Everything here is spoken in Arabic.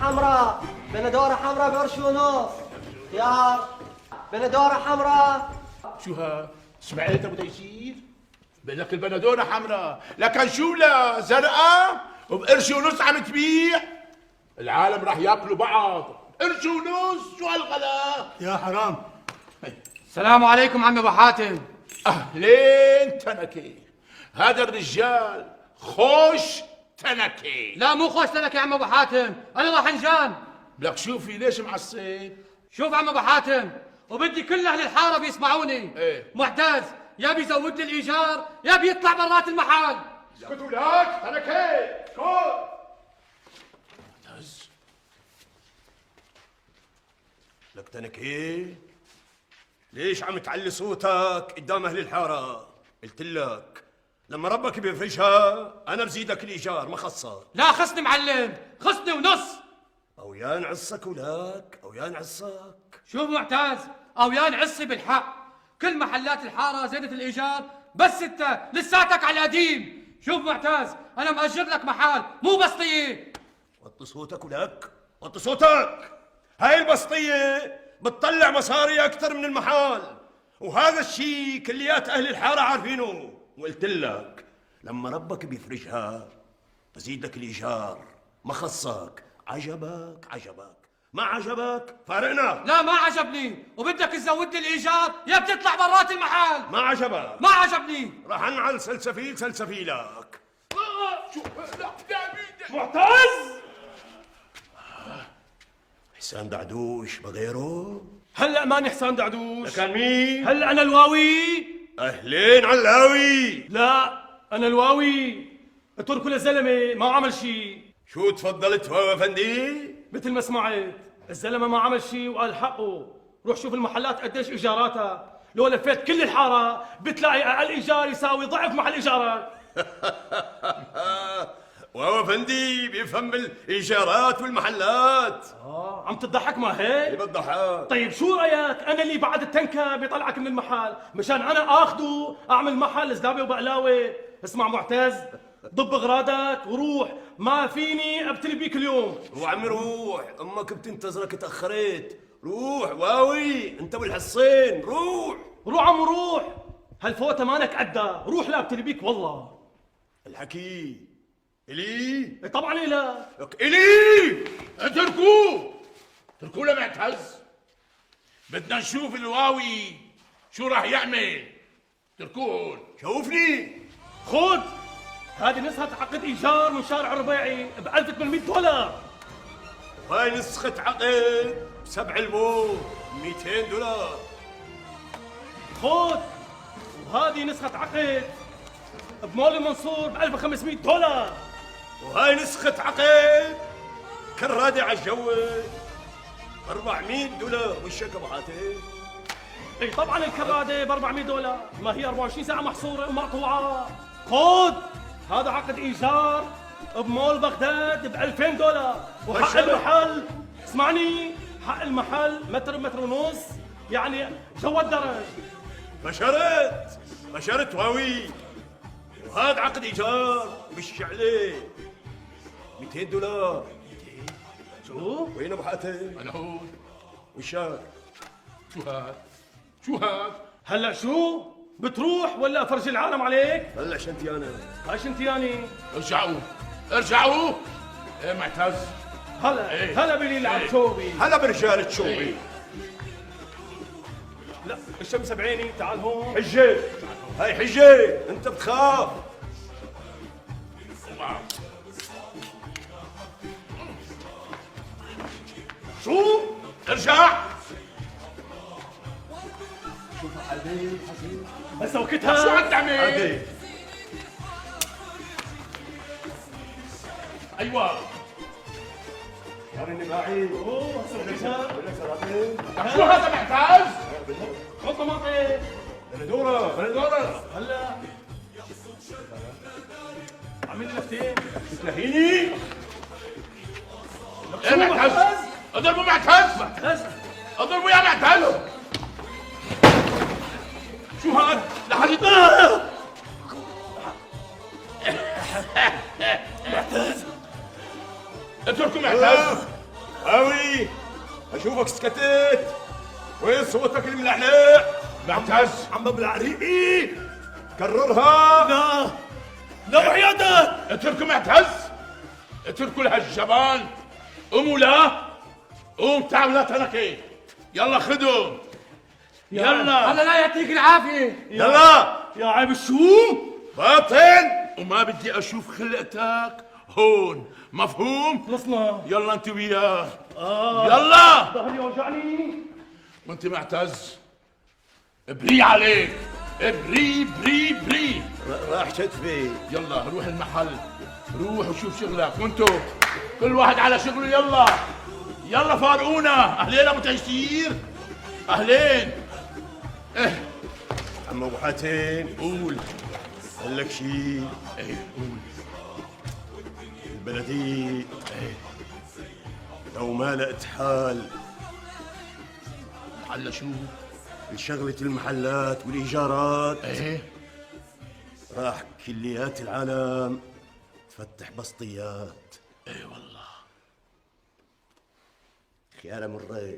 حمراء، بندورة حمراء بقرش ونص. خيار بندورة حمراء. شو ها؟ سمعت ابو تيسير؟ بقول لك البندوره حمراء، لكن شو لا زرقاء وبقرش ونص عم تبيع؟ العالم راح ياكلوا بعض، قرش ونص، شو هالغلا؟ يا حرام. السلام عليكم عم ابو حاتم. اهلين تنكي، هذا الرجال خوش تنكي. لا مو خوش لك يا عم ابو حاتم، انا رحنجان. لك شوفي ليش معصب؟ شوف عم ابو حاتم، وبدي كل اهل الحاره بيسمعوني. ايه معتز يا بيزود لي الايجار يا بيطلع برات المحل. اسكتوا لك تنكي، اسكت. معتز لك تنكي، ليش عم تعلي صوتك قدام اهل الحاره؟ قلت لك لما ربك بيفرشها انا بزيدك الايجار ما خصك. لا خصني معلم، خصني ونص. او يا نعصك ولك او يا نعصك. شوف معتز، او يا نعصي بالحق، كل محلات الحاره زادت الايجار، بس انت لساتك على القديم. شوف معتز، انا مأجر لك محل مو بسطيه. وطي صوتك ولك، وطي صوتك. هاي البسطيه بتطلع مصاري اكثر من المحال، وهذا الشيء كليات اهل الحاره عارفينه. وقلت لك لما ربك بيفرجها بزيد لك الايجار ما خصك. عجبك عجبك، ما عجبك فارقنا. لا ما عجبني، وبدك تزود لي الايجار يا بتطلع برات المحل. ما عجبك ما عجبني. راح انعل سلسفيل سلسفيلك. شو لا معتز حسام دعدوش بغيره؟ هلا ماني حسام دعدوش. لكان مين؟ هلا انا الواوي. اهلين علاوي. لا انا الواوي. اتركوا للزلمه ما عمل شيء. شو تفضلت هو افندي؟ مثل ما سمعت الزلمه ما عمل شيء وقال حقه. روح شوف المحلات قديش ايجاراتها، لو لفيت كل الحاره بتلاقي اقل ايجار يساوي ضعف محل ايجارك. وهو افندي بيفهم بالايجارات والمحلات. عم تضحك ما اللي هيك؟ بتضحك. طيب شو رايك انا اللي بعد التنكه بيطلعك من المحل مشان انا اخذه اعمل محل زلابه وبقلاوه. اسمع معتز، ضب اغراضك وروح، ما فيني ابتلي بيك اليوم. روح عمي روح، امك بتنتظرك تاخرت. روح واوي انت والحصين، روح. روح عم روح، هالفوته مانك قدها. روح لا ابتلي بيك والله. الحكي الي طبعا لا. لك الي. اتركوه لمعتز، بدنا نشوف الواوي شو راح يعمل. اتركوه. شوفني. خذ هذه نسخة عقد إيجار من شارع الربيعي ب $1800. وهاي نسخة عقد ب7 الموت $200. خذ وهذه نسخة عقد بمول المنصور ب $1500. وهاي نسخة عقد كرادة على الجو $400. وشك ابو حاتم؟ اي طبعا الكرادة ب $400، ما هي 24 ساعة محصورة ومقطوعة. خذ هذا عقد إيجار بمول بغداد ب $2000. وحق المحل اسمعني، حق المحل متر بمتر ونص، يعني جوا الدرج. بشرت واوي. وهذا عقد ايجار مش عليه $200. شو؟ وين ابو حاتم؟ انا هون. وشك؟ شو هاد؟ هلا شو؟ بتروح ولا افرجي العالم عليك؟ هلا شنتيانا. هاي شنتياني. ارجعوا. ايه معتز. هلا بلي العبشوبي. هلا برجال تشوبي. لا الشمس بعيني، تعال هون. حجة، هاي حجة، انت بتخاف. شو؟ ارجع. بس وقتها شو عم تعمل؟ عادي. ايوه. يا النباعي. اوه هسه وقتها. شو هذا معتز؟ خذ طماطم. بندورة. هلا عملت لفتين. بتنهيني؟ ايه معتز؟ اضربوا معتز. اضربوا يا معتز. شو هاد؟ لحد معتز. اتركوا معتز. قوي اشوفك سكتت. وين صوتك الملحلح؟ معتز عم ببلع ريقي. كررها. لا لا وحياتك. اتركوا معتز، اتركوا لهالجبان. قوموا لا، قوم تعال لا تركي. يلا خذوا يلا. الله لا يعطيك العافيه. يلا يا عيب الشوم. باطن. وما بدي اشوف خلقتك هون، مفهوم؟ خلصنا. يلا انت وياه. يلا. ظهري وجعني. وانت معتز بري عليك، بري بري بري. راح شتفي. يلا روح المحل، روح وشوف شغلك. وانتو كل واحد على شغله. يلا يلا فارقونا. اهلين ابو تيسير، اهلين. عم ابو حاتم قول. قال لك شيء. ايه قول. البلدية لو ما لقت حال على شو؟ لشغلة المحلات والإيجارات ايه راح كليات العالم تفتح بسطيات. ايه والله. خيانة مرة.